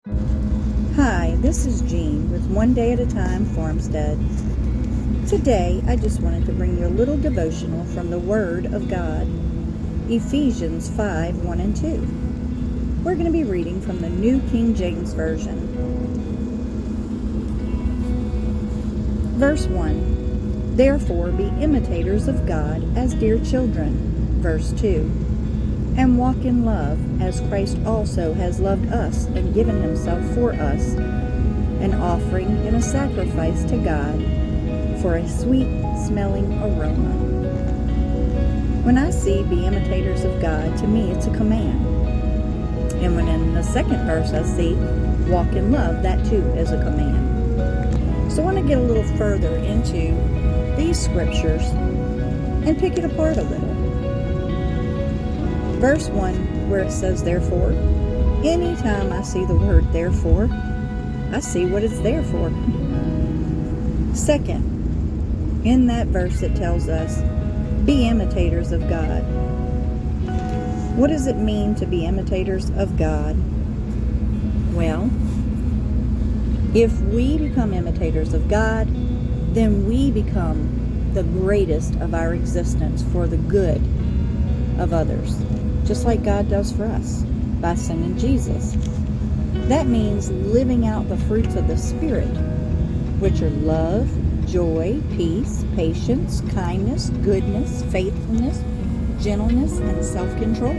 Hi, this is Jean with One Day at a Time Farmstead. Today, I just wanted to bring you a little devotional from the Word of God, Ephesians 5:1 and 2. We're going to be reading from the New King James Version. Verse 1, Therefore be imitators of God as dear children. Verse 2, And walk in love, as Christ also has loved us and given himself for us, an offering and a sacrifice to God for a sweet-smelling aroma. When I see be imitators of God, to me it's a command. And when in the second verse I see walk in love, that too is a command. So I want to get a little further into these scriptures and pick it apart a little. Verse 1, where it says therefore, anytime I see the word therefore, I see what it's there for. Second, in that verse it tells us, be imitators of God. What does it mean to be imitators of God? Well, if we become imitators of God, then we become the greatest of our existence for the good of others, just like God does for us by sending Jesus. That means living out the fruits of the Spirit, which are love, joy, peace, patience, kindness, goodness, faithfulness, gentleness, and self-control.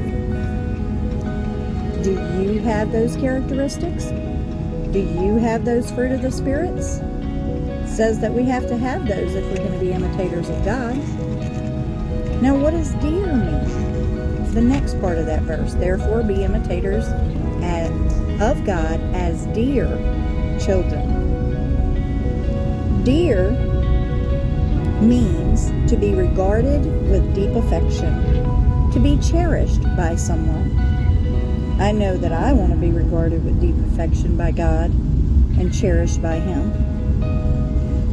Do you have those characteristics? Do you have those fruit of the spirits? It says that we have to have those if we're going to be imitators of God. Now, what does dear mean? The next part of that verse, therefore be imitators of God as dear children. Dear means to be regarded with deep affection, to be cherished by someone. I know that I want to be regarded with deep affection by God and cherished by Him.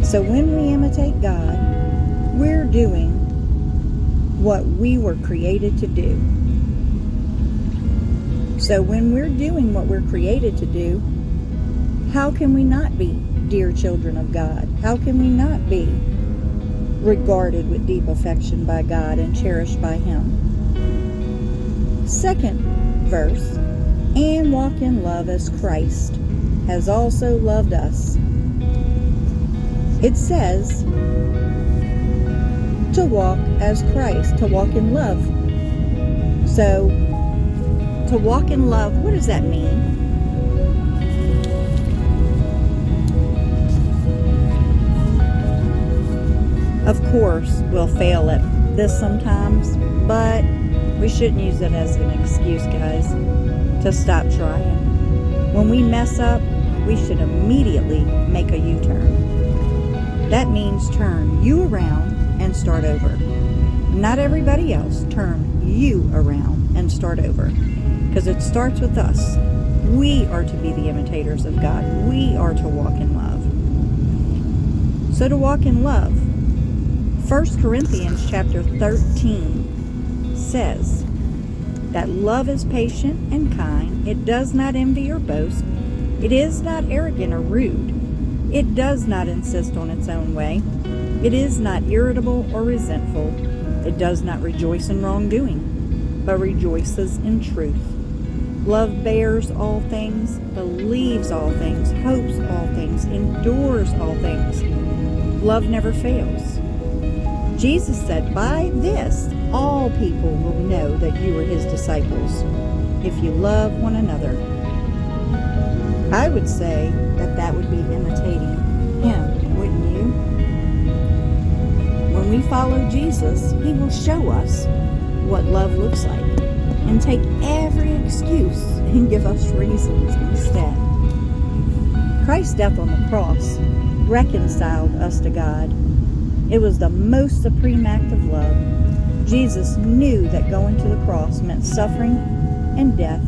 So when we imitate God, we're doing what we were created to do. So when we're doing what we're created to do, how can we not be dear children of God? How can we not be regarded with deep affection by God and cherished by Him? Second verse, and walk in love as Christ has also loved us. It says to walk as Christ, to walk in love. So, to walk in love, what does that mean? Of course, we'll fail at this sometimes, but we shouldn't use it as an excuse, guys, to stop trying. When we mess up, we should immediately make a U-turn. That means turn you around and start over. Not everybody else. Turn you around and start over. Because it starts with us. We are to be the imitators of God. We are to walk in love. So to walk in love, 1 Corinthians chapter 13 says that love is patient and kind. It does not envy or boast. It is not arrogant or rude. It does not insist on its own way. It is not irritable or resentful. It does not rejoice in wrongdoing, but rejoices in truth. Love bears all things, believes all things, hopes all things, endures all things. Love never fails. Jesus said, by this all people will know that you are His disciples, if you love one another. I would say that that would be imitating Him, wouldn't you? When we follow Jesus, He will show us what love looks like and take every excuse and give us reasons instead. Christ's death on the cross reconciled us to God. It was the most supreme act of love. Jesus knew that going to the cross meant suffering and death,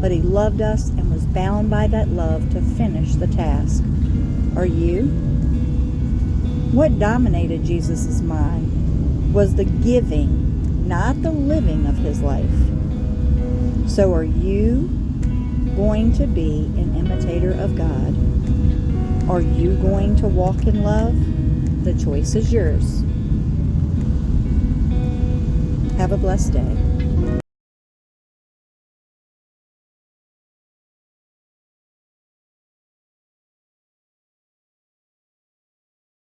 but He loved us and was bound by that love to finish the task. Are you? What dominated Jesus' mind was the giving, not the living of His life. So are you going to be an imitator of God? Are you going to walk in love? The choice is yours. Have a blessed day.